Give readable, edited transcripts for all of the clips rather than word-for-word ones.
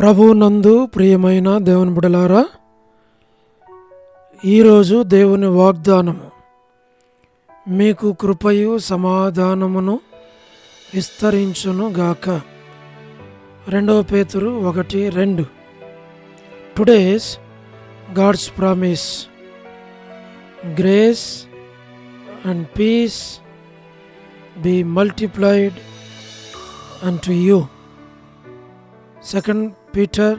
ప్రభువునందు ప్రియమైన దేవుని బిడ్డలారా, ఈరోజు దేవుని వాగ్దానము, మీకు కృపయు సమాధానమును విస్తరించును గాక. 2 పేతురు 1:2. Today's God's promise, grace and peace be multiplied unto you. 2 Peter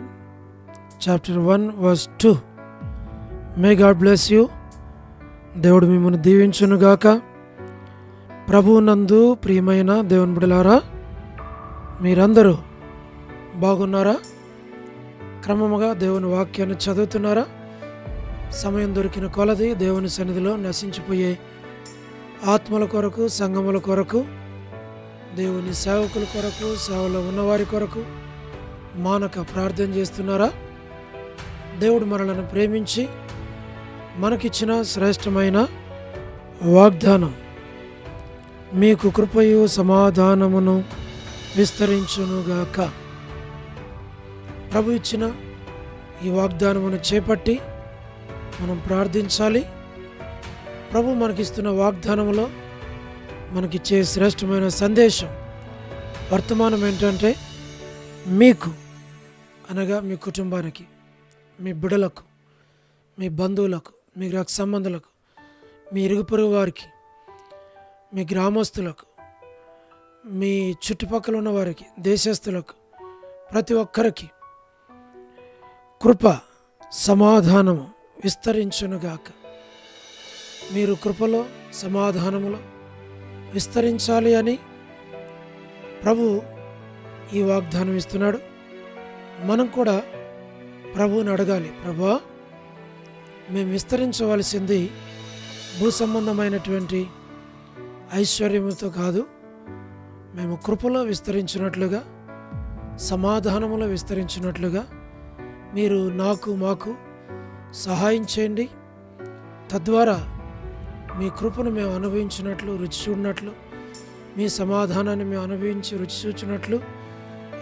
chapter 1 verse 2. May God bless you. దేవుడు మిమ్మల్ని దీవించునుగాక. ప్రభువునందు ప్రియమైన దేవుని బిడ్డలారా, మీరందరూ బాగున్నారా? క్రమముగా దేవుని వాక్యాన్ని చదువుతున్నారా? సమయం దొరికిన కొలది దేవుని సన్నిధిలో నశించిపోయే ఆత్మల కొరకు, సంఘముల కొరకు, దేవుని సేవకుల కొరకు, సేవలో ఉన్నవారి కొరకు మానక ప్రార్థన చేస్తున్నారా? దేవుడు మనలను ప్రేమించి మనకిచ్చిన శ్రేష్టమైన వాగ్దానం, మీకు కృపయు సమాధానమును విస్తరించునుగాక. ప్రభు ఇచ్చిన ఈ వాగ్దానమును చేపట్టి మనం ప్రార్థించాలి. ప్రభు మనకిస్తున్న వాగ్దానంలో మనకిచ్చే శ్రేష్టమైన సందేశం, వర్తమానం ఏంటంటే, మీకు అనగా మీ కుటుంబానికి, మీ బిడ్డలకు, మీ బంధువులకు, మీ రక్త సంబంధులకు, మీ ఇరుగు పొరుగు వారికి, మీ గ్రామస్తులకు, మీ చుట్టుపక్కల ఉన్న వారికి, దేశస్తులకు, ప్రతి ఒక్కరికి కృప సమాధానము విస్తరించునుగాక. మీరు కృపలో, సమాధానములో విస్తరించాలి అని ప్రభు ఈ వాగ్దానం ఇస్తున్నాడు. మనం కూడా ప్రభువుని అడగాలి, ప్రభువా, మేము విస్తరించవలసింది భూ సంబంధమైనటువంటి ఐశ్వర్యముతో కాదు, మేము కృపలో విస్తరించినట్లుగా, సమాధానములో విస్తరించినట్లుగా మీరు మాకు సహాయం చేయండి. తద్వారా మీ కృపను మేము అనుభవించినట్లు, రుచి చూడినట్లు, మీ సమాధానాన్ని మేము అనుభవించి రుచి చూచినట్లు,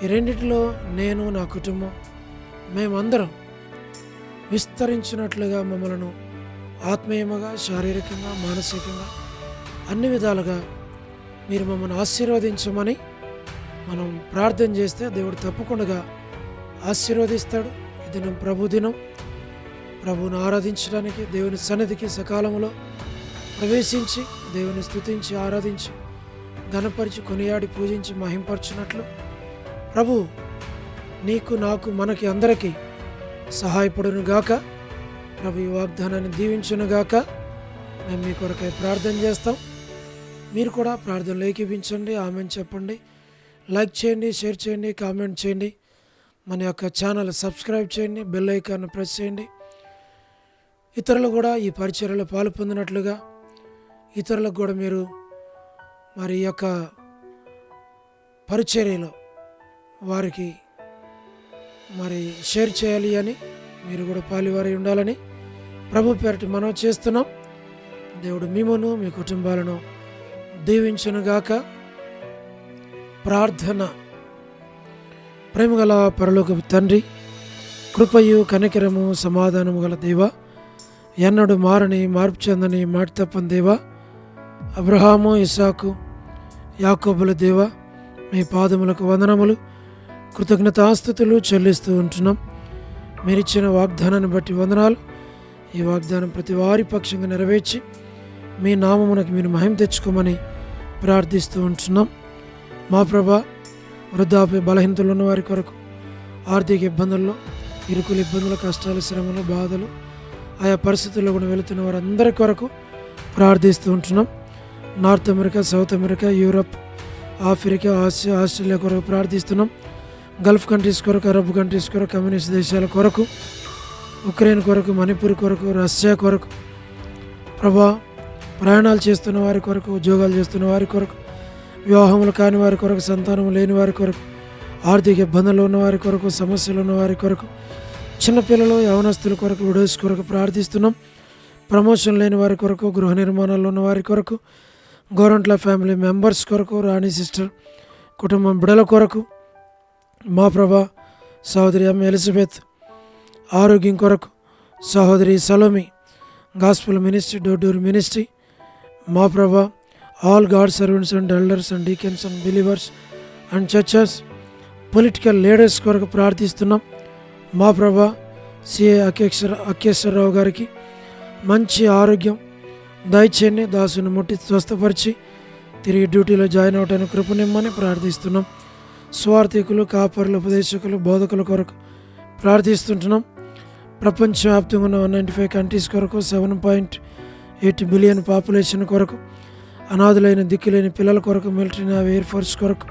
ఈ రెండిటిలో నేను, నా కుటుంబం, మేమందరం విస్తరించినట్లుగా మమ్మలను ఆత్మీయముగా, శారీరకంగా, మానసికంగా, అన్ని విధాలుగా మీరు మమ్మల్ని ఆశీర్వదించమని మనం ప్రార్థన చేస్తే దేవుడు తప్పకుండా ఆశీర్వదిస్తాడు. ఈ దినం ప్రభు దినం. ప్రభువును ఆరాధించడానికి దేవుని సన్నిధికి సకాలంలో ప్రవేశించి దేవుని స్తుతించి, ఆరాధించి, ఘనపరిచి, కొనియాడి, పూజించి, మహింపరచున్నట్లు ప్రభు నీకు, నాకు, మనకి అందరికీ సహాయపడును గాక. ప్రభు ఈ వాగ్దానాన్ని దీవించును గాక. మేము మీ కొరకై ప్రార్థన చేస్తాం. మీరు కూడా ప్రార్థనలు ఏకీపించండి, ఆమెన్ చెప్పండి, లైక్ చేయండి, షేర్ చేయండి, కామెంట్ చేయండి. మన యొక్క ఛానల్ సబ్స్క్రైబ్ చేయండి, బెల్ ఐకాన్ ప్రెస్ చేయండి. ఇతరులు కూడా ఈ పరిచర్యలో పాలు పొందినట్లుగా ఇతరులకు కూడా మీరు మరి ఈ యొక్క పరిచర్యలో వారికి మరి షేర్ చేయాలి అని, మీరు కూడా పాలువారి ఉండాలని ప్రభు పేరటి మనం చేస్తున్నాం. దేవుడు మిమ్మును, మీ కుటుంబాలను దీవించునుగాక. ప్రార్థన. ప్రేమగల పరలోకపు తండ్రి, కృపయు కనికరము సమాధానము గల దేవా, ఎన్నడు మారని, మార్పు చెందని, మాట తప్పని దేవా, అబ్రహాము, ఇస్సాకు, యాకోబుల దేవా, మీ పాదములకు వందనములు, కృతజ్ఞతాస్తుతులు చెల్లిస్తూ ఉంటున్నాం. మీరిచ్చిన వాగ్దానాన్ని బట్టి వందనాలు. ఈ వాగ్దానం ప్రతి వారి పక్షంగా నెరవేర్చి మీ నామమునకు మీరు మహిమ తెచ్చుకోమని ప్రార్థిస్తూ ఉంటున్నాం. మా ప్రభా, వృద్ధాప్య బలహీనతలు ఉన్న వారి కొరకు, ఆర్థిక ఇబ్బందుల్లో, ఇరుకులు, ఇబ్బందులు, కష్టాలు, శ్రమలు, బాధలు, ఆయా పరిస్థితుల్లో కూడా వెళుతున్న వారందరి కొరకు ప్రార్థిస్తూ ఉంటున్నాం. North America, south America, Europe, Africa, Asia, Australia కొరకు ప్రార్థిస్తున్నాం. గల్ఫ్ కంట్రీస్ కొరకు, అరబ్ కంట్రీస్ కొరకు, కమ్యూనిస్ట్ దేశాల కొరకు, ఉక్రెయిన్ కొరకు, మణిపూర్ కొరకు, రష్యా కొరకు, ప్రభా, ప్రయాణాలు చేస్తున్న వారి కొరకు, ఉద్యోగాలు చేస్తున్న వారి కొరకు, వివాహములు కాని వారి కొరకు, సంతానం లేని వారి కొరకు, ఆర్థిక ఇబ్బందులు ఉన్న వారి కొరకు, సమస్యలు ఉన్న వారి కొరకు, చిన్నపిల్లలు, యవనస్తుల కొరకు, విడోస్ కొరకు ప్రార్థిస్తున్నాం. ప్రమోషన్ లేని వారి కొరకు, గృహ నిర్మాణాల్లో ఉన్న వారి కొరకు, గోరంట్ల ఫ్యామిలీ మెంబర్స్ కొరకు, రాణి సిస్టర్ కుటుంబం బిడల కొరకు, మా ప్రభా సహోదరి ఎం ఎలిజబెత్ ఆరోగ్యం కొరకు, సహోదరి Salomi gospel ministry, door ministry, మా ప్రభా all God servants and elders and deacons and believers and churches, political leaders కొరకు ప్రార్థిస్తున్నాం. మా ప్రభా సిఏ అఖిలేశ్వరరావు గారికి మంచి ఆరోగ్యం దయచేయండి. దాసుని ముట్టి స్వస్థపరిచి తిరిగి డ్యూటీలో జాయిన్ అవడానికి కృపనిమ్మని ప్రార్థిస్తున్నాం. స్వార్థికులు, కాపరులు, ఉపదేశకులు, బోధకుల కొరకు ప్రార్థిస్తుంటున్నాం. ప్రపంచవ్యాప్తంగా ఉన్న 195 కంట్రీస్ కొరకు, 7.8 బిలియన్ పాపులేషన్ కొరకు, అనాథులైన దిక్కులేని పిల్లల కొరకు, మిలిటరీ, నేవీ, ఎయిర్ ఫోర్స్ కొరకు,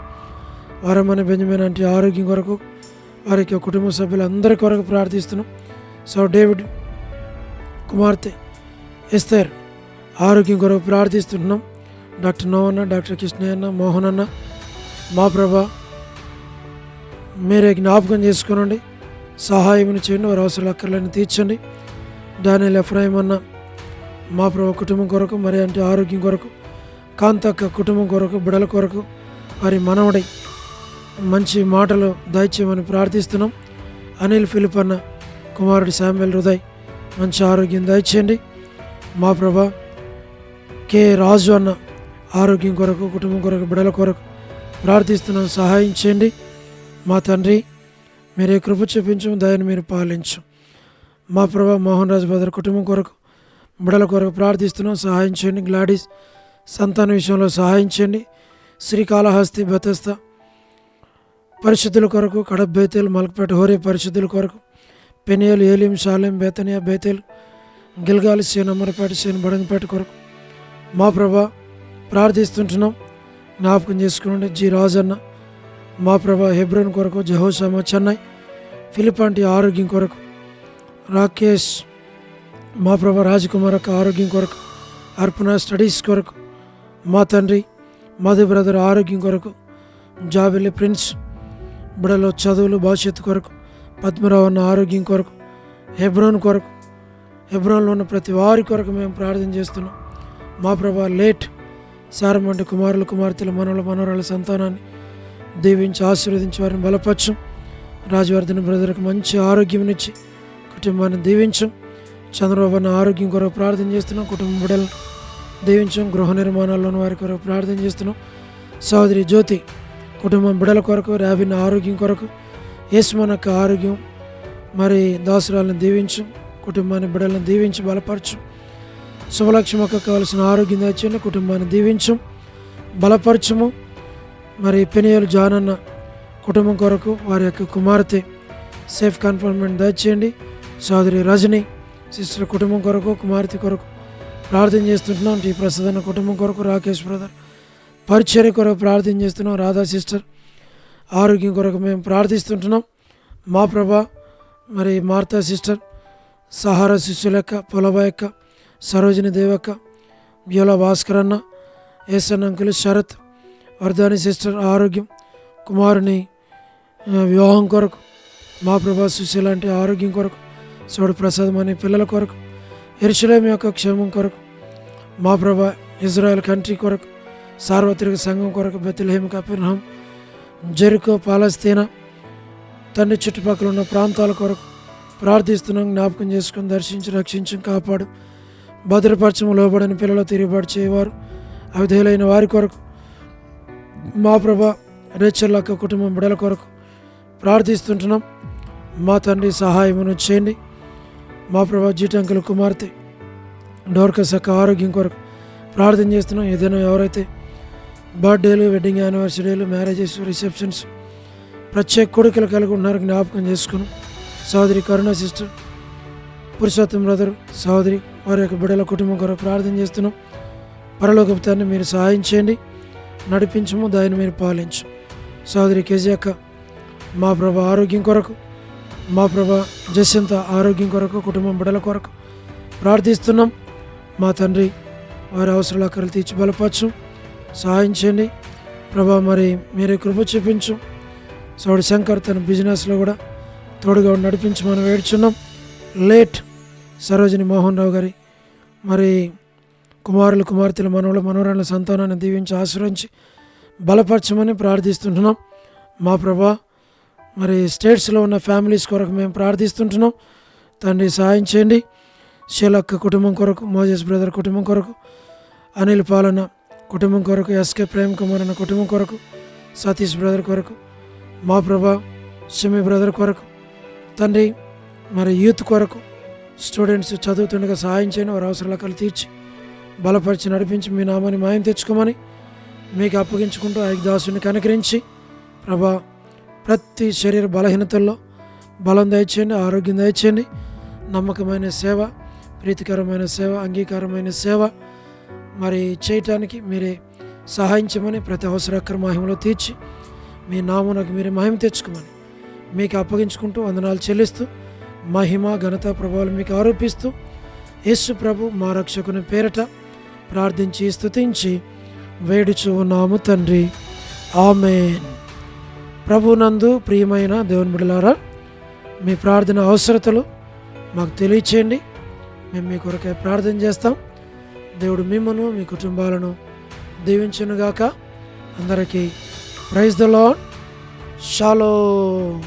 వారమని బెంజమిన్ అంటే ఆరోగ్యం కొరకు, వారికి కుటుంబ సభ్యులందరి కొరకు ప్రార్థిస్తున్నాం. సో డేవిడ్ కుమార్తె ఎస్తేర్ ఆరోగ్యం కొరకు ప్రార్థిస్తున్నాం. డాక్టర్ నోవన్న, డాక్టర్ కృష్ణయ్యన్న, మోహన్ అన్న, మా ప్రభా మీరే జ్ఞాపకం చేసుకోనండి, సహాయం చేయండి, వారి అవసరాలు అక్కర్లను తీర్చండి. డానియల్ ఎఫ్రాయిం అన్న, మా ప్రభా కుటుంబం కొరకు, మరి అంటే ఆరోగ్యం కొరకు, కాంతక్క కుటుంబం కొరకు, బిడల కొరకు, వారి మనవడై మంచి మాటలు దయచేయమని ప్రార్థిస్తున్నాం. అనిల్ ఫిలిప్ అన్న కుమారుడు శామ్యుల్ హృదయ్ మంచి ఆరోగ్యం దయచేయండి. మా ప్రభా కే రాజు అన్న ఆరోగ్యం కొరకు, కుటుంబం కొరకు, బిడల కొరకు ప్రార్థిస్తున్నాం, సహాయం చేయండి. మా తండ్రి మీరే కృప చూపించు, దయను మీరు పాలించు. మా ప్రభా మోహన్ రాజు బదర్ కుటుంబం కొరకు, బిడల కొరకు ప్రార్థిస్తున్నాం, సహాయం చేయండి. గ్లాడీస్ సంతాన విషయంలో సహాయం చేయండి. శ్రీకాళహస్తి, బెతస్తా పరిశుద్ధుల కొరకు, కడప, బేతేల్, మల్కపేట, హోరే పరిశుద్ధుల కొరకు, పెనియల్, ఏలిం, షాలెం, బేతనియా, బేతేల్, గిల్గాలి, సేన్, అమరపేట, సేన్, బడంగపేట కొరకు మా ప్రభా ప్రార్థిస్తుంటున్నాం, జ్ఞాపకం చేసుకోండి. జి రాజన్న మా ప్రభా హెబ్రోన్ కొరకు, జెహోషామా చెన్నై, ఫిలిపాంటి ఆరోగ్యం కొరకు, రాకేష్ మా ప్రభా రాజకుమార్ యొక్క ఆరోగ్యం కొరకు, అర్పణ స్టడీస్ కొరకు, మా తండ్రి మధు బ్రదర్ ఆరోగ్యం కొరకు, జాబిలి ప్రిన్స్ బిడలో చదువులు భవిష్యత్తు కొరకు, పద్మరావు అన్న ఆరోగ్యం కొరకు, హెబ్రోన్ కొరకు, హెబ్రోన్లో ఉన్న ప్రతి వారి కొరకు మేము ప్రార్థన చేస్తున్నాం. మా ప్రభా లేట్ సారమంటి కుమారులు, కుమార్తెలు, మనవరాల సంతానాన్ని దీవించి ఆశీర్వదించి వారిని బలపరచం. రాజవర్ధన్ బ్రదర్కి మంచి ఆరోగ్యంనిచ్చి కుటుంబాన్ని దీవించం. చంద్రబాబు అన్న ఆరోగ్యం కొరకు ప్రార్థన చేస్తున్నాం, కుటుంబ బిడ్డలను దీవించం. గృహ నిర్మాణాల్లోని వారి కొరకు ప్రార్థన చేస్తున్నాం. సహోదరి జ్యోతి కుటుంబం బిడ్డల కొరకు, ర్యాబిన్ ఆరోగ్యం కొరకు, యేసుమనక్క ఆరోగ్యం, మరి దాసురాలను దీవించు, కుటుంబాన్ని బిడ్డలను దీవించి బలపరచు. శుభలక్ష్మక్క కావాల్సిన ఆరోగ్యం దయచేయండి, కుటుంబాన్ని దీవించం, బలపరచము. మరి పెనియలు జానన్న కుటుంబం కొరకు, వారి యొక్క కుమార్తె సేఫ్ కన్ఫర్మెంట్ దయచేయండి. సోదరి రజని సిస్టర్ కుటుంబం కొరకు, కుమార్తె కొరకు ప్రార్థన చేస్తుంటున్నాం. టీ ప్రసాద్ అన్న కుటుంబం కొరకు, రాకేష్ బ్రదర్ పరిచర్య కొరకు ప్రార్థన చేస్తున్నాం. రాధా సిస్టర్ ఆరోగ్యం కొరకు మేము ప్రార్థిస్తుంటున్నాం. మా ప్రభా మరి మార్తా సిస్టర్, సహారా శిష్యులక్క, పొలబాయక్క, సరోజిని దేవక్క, బ్యోలా భాస్కర్ అన్న, SN uncle, Sarath, Vardhani sister ఆరోగ్యం, కుమారుని వివాహం కొరకు, మా ప్రభా సుశీలాంటి ఆరోగ్యం కొరకు, సోడు ప్రసాదం అనే పిల్లల కొరకు, యెరూషలేము యొక్క క్షేమం కొరకు, మా ప్రభా ఇజ్రాయెల్ కంట్రీ కొరకు, సార్వత్రిక సంఘం కొరకు, బెత్లెహేమ్, కపెర్నహూమ్, జెరికో, పాలస్తీనా తండ్రి చుట్టుపక్కల ఉన్న ప్రాంతాల కొరకు ప్రార్థిస్తున్నాం. జ్ఞాపకం చేసుకుని దర్శించి రక్షించి కాపాడు, భద్రపరచము. లోబడిన పిల్లలు తిరుగుబాటు చేయవారు అవిధేయులైన వారి కొరకు, మా ప్రభా రేచర్లక్క కుటుంబం బిడల కొరకు ప్రార్థిస్తుంటున్నాం. మా తండ్రి సహాయమును చేయండి. మా ప్రభా జీటంకుల కుమార్తె డోర్కస్ యొక్క ఆరోగ్యం కొరకు ప్రార్థన చేస్తున్నాం. ఏదైనా ఎవరైతే బర్త్డేలు, వెడ్డింగ్ యానివర్సరీలు, మ్యారేజెస్, రిసెప్షన్స్, ప్రత్యేక కొడుకులు కలిగి ఉన్నారు, జ్ఞాపకం చేసుకుని. సహోదరి కరుణ సిస్టర్, పురుషోత్తం బ్రదర్, సహోదరి వారి యొక్క బిడ్డల కుటుంబం కొరకు ప్రార్థన చేస్తున్నాం. పరలోకపుతాన్ని మీరు సహాయం చేయండి, నడిపించము, దాన్ని మీరు పాలించు. సహోదరి కేజీ అక్క మా ప్రభా ఆరోగ్యం కొరకు, మా ప్రభా జసంత ఆరోగ్యం కొరకు, కుటుంబం బిడ్డల కొరకు ప్రార్థిస్తున్నాం. మా తండ్రి వారి అవసరాలు అక్కర్లు తీర్చి బలపరచు, సహాయం చేయండి ప్రభా. మరి మీరే కృప చూపించు. సౌడి శంకర్ తన బిజినెస్లో కూడా తోడుగా నడిపించి మనం వేడుచున్నాం. లేట్ సరోజిని మోహన్ రావు గారి మరి కుమారులు, కుమార్తెలు, మనవరాళ్ళ సంతానాన్ని దీవించి ఆశ్రయించి బలపరచమని ప్రార్థిస్తుంటున్నాం. మా ప్రభా మరి స్టేట్స్లో ఉన్న ఫ్యామిలీస్ కొరకు మేము ప్రార్థిస్తుంటున్నాం. తండ్రి సహాయం చేయండి. షీలక్క కుటుంబం కొరకు, మోజెస్ బ్రదర్ కుటుంబం కొరకు, అనిల్ పాలన కుటుంబం కొరకు, ఎస్కే ప్రేమ్ కుమార్ అన్న కుటుంబం కొరకు, సతీష్ బ్రదర్ కొరకు, మా ప్రభా సిమి బ్రదర్ కొరకు తండ్రి, మరి యూత్ కొరకు, స్టూడెంట్స్ చదువుతుండగా సహాయం చేయని వారి అవసరాలు తీర్చి బలపరిచి నడిపించి మీ నామాన్ని మాయం తెచ్చుకోమని మీకు అప్పగించుకుంటూ ఆ దాసుని కనుకరించి ప్రభా ప్రతి శరీర బలహీనతల్లో బలం దయచేయండి, ఆరోగ్యం దయచేయండి. నమ్మకమైన సేవ, ప్రీతికరమైన సేవ, అంగీకారమైన సేవ మరి చేయటానికి మీరే సహాయం చేయమని, ప్రతి అవసరకర మహిమలో తీర్చి మీ నామునకు మీరే మహిమ తెచ్చుకోమని మీకు అప్పగించుకుంటూ వందనాలు చెల్లిస్తూ మహిమ ఘనత ప్రభావాలు మీకు ఆరోపిస్తూ యేసు ప్రభు మా రక్షకుని పేరట ప్రార్థించి స్తుతించి వేడుచు ఉన్నాము తండ్రి, ఆమేన్. ప్రభునందు ప్రియమైన దేవుని బిడ్డలారా, మీ ప్రార్థన అవసరతలు మాకు తెలియచేయండి. మేము మీ కొరకే ప్రార్థన చేస్తాం. దేవుడు మిమ్మను మీ కుటుంబాలను దీవించునుగాక. అందరికీ ప్రైజ్ ద లార్డ్. షాలోమ్.